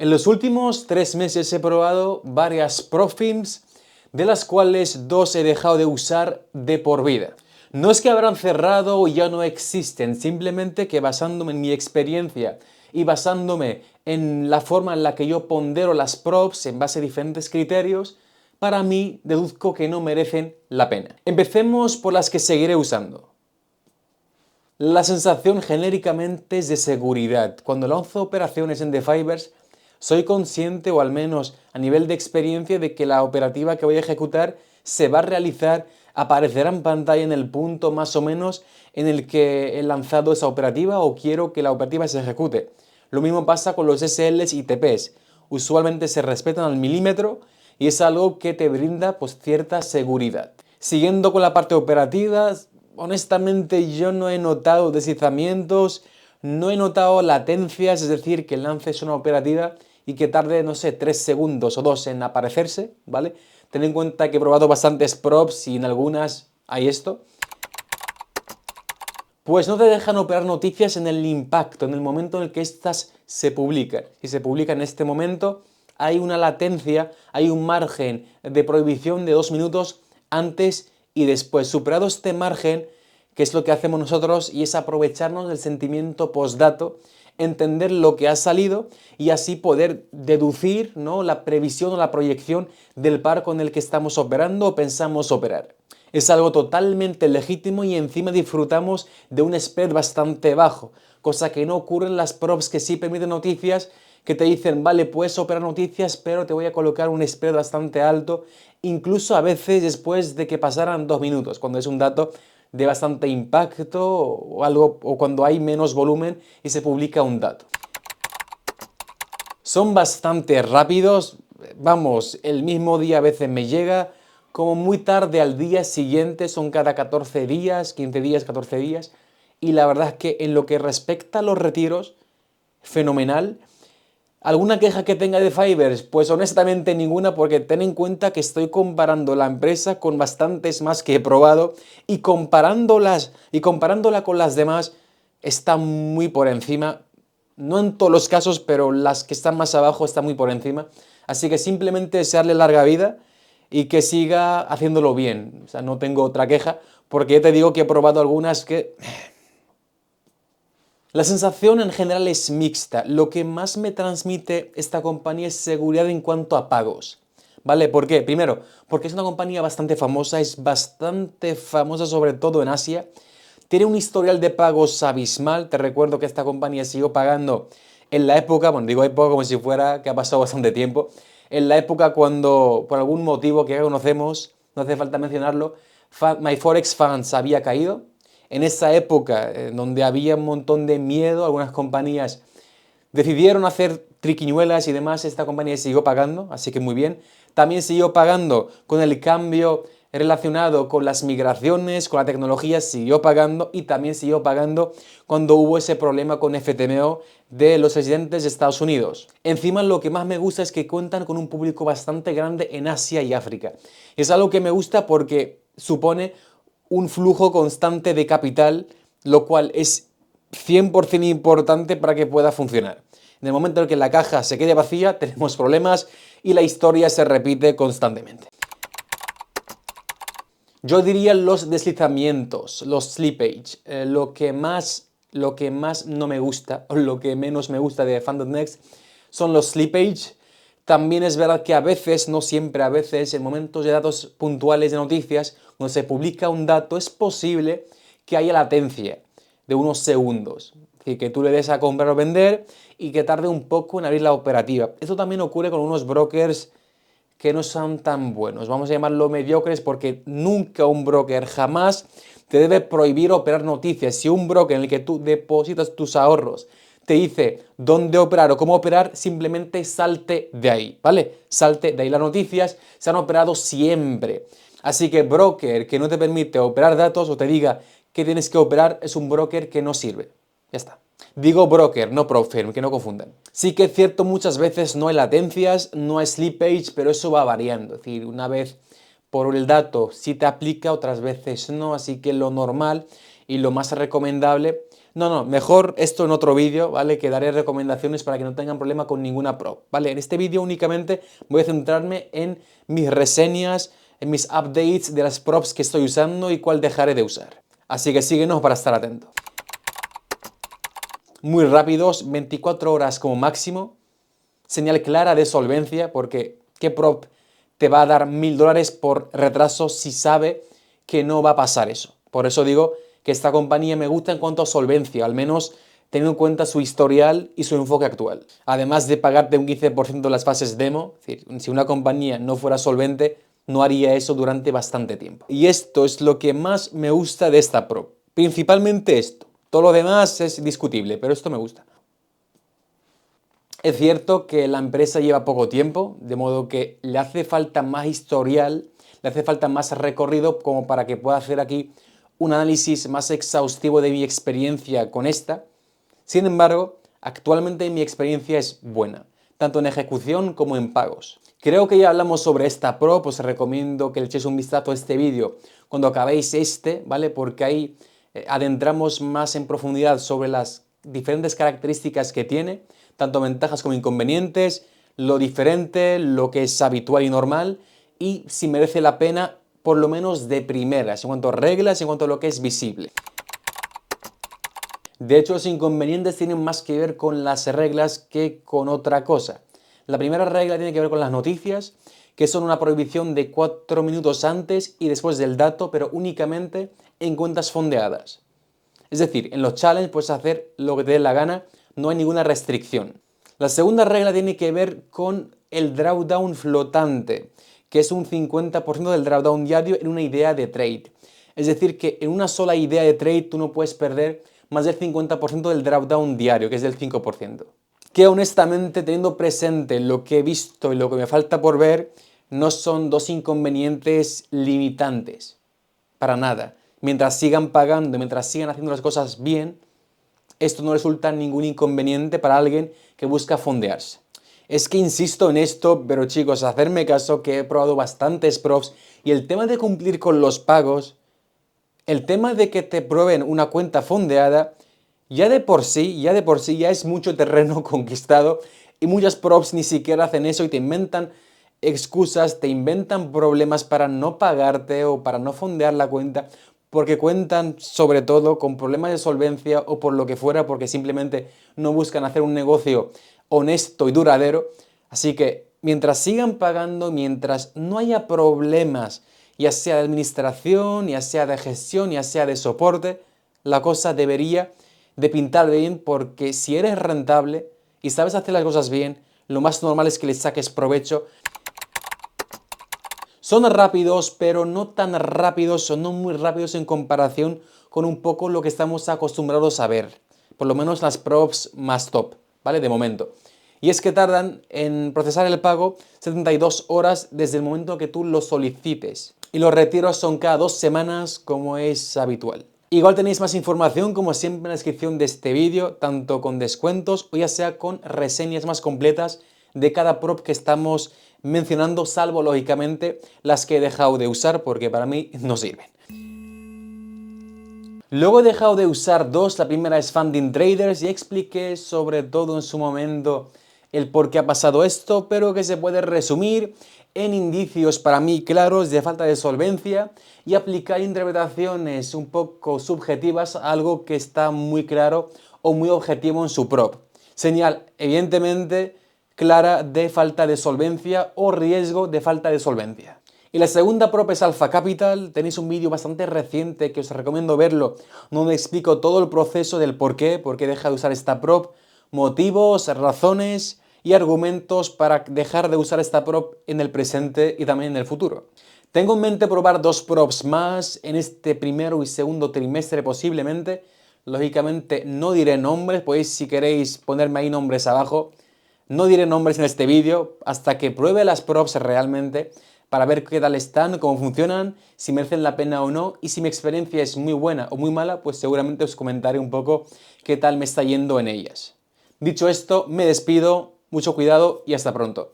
En los últimos 3 meses he probado varias ProFilms, de las cuales 2 he dejado de usar de por vida. No es que habrán cerrado o ya no existen, simplemente que basándome en mi experiencia y basándome en la forma en la que yo pondero las props en base a diferentes criterios, para mí deduzco que no merecen la pena. Empecemos por las que seguiré usando. La sensación genéricamente es de seguridad. Cuando lanzo operaciones en The Fibers, soy consciente, o al menos a nivel de experiencia, de que la operativa que voy a ejecutar se va a realizar, aparecerá en pantalla en el punto más o menos en el que he lanzado esa operativa o quiero que la operativa se ejecute. Lo mismo pasa con los SLs y TPs. Usualmente se respetan al milímetro y es algo que te brinda pues cierta seguridad. Siguiendo con la parte operativa, honestamente yo no he notado deslizamientos, no he notado latencias, es decir, que lances una operativa y que tarde, no sé, 3 segundos o 2 en aparecerse, ¿vale? Ten en cuenta que he probado bastantes props y en algunas hay esto. Pues no te dejan operar noticias en el impacto, en el momento en el que estas se publican. Si se publica en este momento, hay una latencia, hay un margen de prohibición de 2 minutos antes y después. Superado este margen, que es lo que hacemos nosotros, y es aprovecharnos del sentimiento postdato, entender lo que ha salido y así poder deducir, ¿no?, la previsión o la proyección del par con el que estamos operando o pensamos operar. Es algo totalmente legítimo y encima disfrutamos de un spread bastante bajo, cosa que no ocurre en las props que sí permiten noticias, que te dicen, vale, puedes operar noticias, pero te voy a colocar un spread bastante alto, incluso a veces después de que pasaran 2 minutos, cuando es un dato de bastante impacto o algo, o cuando hay menos volumen y se publica un dato. Son bastante rápidos, vamos, el mismo día a veces me llega, como muy tarde al día siguiente, son cada 14 días, 15 días, 14 días, y la verdad es que en lo que respecta a los retiros, fenomenal. ¿Alguna queja que tenga de Fibers? Pues honestamente ninguna, porque ten en cuenta que estoy comparando la empresa con bastantes más que he probado y comparándola con las demás está muy por encima. No en todos los casos, pero las que están más abajo están muy por encima. Así que simplemente desearle larga vida y que siga haciéndolo bien. O sea, no tengo otra queja, porque ya te digo que he probado algunas que... La sensación en general es mixta. Lo que más me transmite esta compañía es seguridad en cuanto a pagos. ¿Vale? ¿Por qué? Primero, porque es una compañía bastante famosa, es bastante famosa sobre todo en Asia. Tiene un historial de pagos abismal. Te recuerdo que esta compañía siguió pagando en la época, bueno, digo época como si fuera que ha pasado bastante tiempo, en la época cuando, por algún motivo que ya conocemos, no hace falta mencionarlo, MyForexFunds había caído. En esa época, donde había un montón de miedo, algunas compañías decidieron hacer triquiñuelas y demás, esta compañía siguió pagando, así que muy bien. También siguió pagando con el cambio relacionado con las migraciones, con la tecnología, siguió pagando y también siguió pagando cuando hubo ese problema con FTMO de los residentes de Estados Unidos. Encima lo que más me gusta es que cuentan con un público bastante grande en Asia y África. Es algo que me gusta porque supone un flujo constante de capital, lo cual es 100% importante para que pueda funcionar. En el momento en que la caja se quede vacía, tenemos problemas y la historia se repite constantemente. Yo diría los deslizamientos, los slippage, lo que más no me gusta, o lo que menos me gusta de Fan.Next son los slippage. También es verdad que a veces, no siempre, a veces, en momentos de datos puntuales de noticias, cuando se publica un dato, es posible que haya latencia de unos segundos. Es decir, que tú le des a comprar o vender y que tarde un poco en abrir la operativa. Esto también ocurre con unos brokers que no son tan buenos. Vamos a llamarlo mediocres porque nunca un broker jamás te debe prohibir operar noticias. Si un broker en el que tú depositas tus ahorros te dice dónde operar o cómo operar, simplemente salte de ahí, ¿vale? Salte de ahí. Las noticias se han operado siempre. Así que broker que no te permite operar datos o te diga que tienes que operar es un broker que no sirve. Ya está. Digo broker, no prop firm, que no confundan. Sí que es cierto, muchas veces no hay latencias, no hay slippage, pero eso va variando. Es decir, una vez por el dato sí te aplica, otras veces no, así que lo normal y lo más recomendable No, mejor esto en otro vídeo, ¿vale? Que daré recomendaciones para que no tengan problema con ninguna prop, ¿vale? En este vídeo únicamente voy a centrarme en mis reseñas, en mis updates de las props que estoy usando y cuál dejaré de usar. Así que síguenos para estar atento. Muy rápidos, 24 horas como máximo. Señal clara de solvencia, porque ¿qué prop te va a dar $1000 por retraso si sabe que no va a pasar eso? Por eso digo que esta compañía me gusta en cuanto a solvencia, al menos teniendo en cuenta su historial y su enfoque actual. Además de pagarte un 15% de las fases demo, es decir, si una compañía no fuera solvente, no haría eso durante bastante tiempo. Y esto es lo que más me gusta de esta prop. Principalmente esto. Todo lo demás es discutible, pero esto me gusta. Es cierto que la empresa lleva poco tiempo, de modo que le hace falta más historial, le hace falta más recorrido como para que pueda hacer aquí un análisis más exhaustivo de mi experiencia con esta. Sin embargo, actualmente mi experiencia es buena, tanto en ejecución como en pagos. Creo que ya hablamos sobre esta Pro, pues os recomiendo que le echéis un vistazo a este vídeo cuando acabéis este, ¿vale? Porque ahí adentramos más en profundidad sobre las diferentes características que tiene, tanto ventajas como inconvenientes, lo diferente, lo que es habitual y normal, y si merece la pena, por lo menos de primeras, en cuanto a reglas, en cuanto a lo que es visible. De hecho, los inconvenientes tienen más que ver con las reglas que con otra cosa. La primera regla tiene que ver con las noticias, que son una prohibición de 4 minutos antes y después del dato, pero únicamente en cuentas fondeadas. Es decir, en los challenges puedes hacer lo que te dé la gana, no hay ninguna restricción. La segunda regla tiene que ver con el drawdown flotante, que es un 50% del drawdown diario en una idea de trade. Es decir, que en una sola idea de trade tú no puedes perder más del 50% del drawdown diario, que es del 5%. Que honestamente, teniendo presente lo que he visto y lo que me falta por ver, no son dos inconvenientes limitantes. Para nada. Mientras sigan pagando, mientras sigan haciendo las cosas bien, esto no resulta ningún inconveniente para alguien que busca fondearse. Es que insisto en esto, pero chicos, hacerme caso que he probado bastantes props y el tema de cumplir con los pagos, el tema de que te prueben una cuenta fondeada, ya de por sí ya es mucho terreno conquistado y muchas props ni siquiera hacen eso y te inventan excusas, te inventan problemas para no pagarte o para no fondear la cuenta, porque cuentan sobre todo con problemas de solvencia o por lo que fuera, porque simplemente no buscan hacer un negocio honesto y duradero. Así que mientras sigan pagando, mientras no haya problemas, ya sea de administración, ya sea de gestión, ya sea de soporte, la cosa debería de pintar bien, porque si eres rentable y sabes hacer las cosas bien, lo más normal es que le saques provecho. Son rápidos, pero no tan rápidos o no muy rápidos en comparación con un poco lo que estamos acostumbrados a ver. Por lo menos las props más top, ¿vale? De momento. Y es que tardan en procesar el pago 72 horas desde el momento que tú lo solicites. Y los retiros son cada 2 semanas, como es habitual. Igual tenéis más información, como siempre, en la descripción de este vídeo, tanto con descuentos o ya sea con reseñas más completas de cada prop que estamos mencionando, salvo lógicamente las que he dejado de usar porque para mí no sirven. Luego he dejado de usar dos, la primera es Funding Traders y expliqué sobre todo en su momento el por qué ha pasado esto, pero que se puede resumir en indicios para mí claros de falta de solvencia y aplicar interpretaciones un poco subjetivas a algo que está muy claro o muy objetivo en su prop. Señal evidentemente clara de falta de solvencia o riesgo de falta de solvencia. Y la segunda prop es Alpha Capital. Tenéis un vídeo bastante reciente que os recomiendo verlo, donde explico todo el proceso del por qué deja de usar esta prop, motivos, razones y argumentos para dejar de usar esta prop en el presente y también en el futuro. Tengo en mente probar dos props más en este primero y segundo trimestre posiblemente. Lógicamente no diré nombres, podéis si queréis ponerme ahí nombres abajo. No diré nombres en este vídeo hasta que pruebe las props realmente para ver qué tal están, cómo funcionan, si merecen la pena o no, y si mi experiencia es muy buena o muy mala, pues seguramente os comentaré un poco qué tal me está yendo en ellas. Dicho esto, me despido, mucho cuidado y hasta pronto.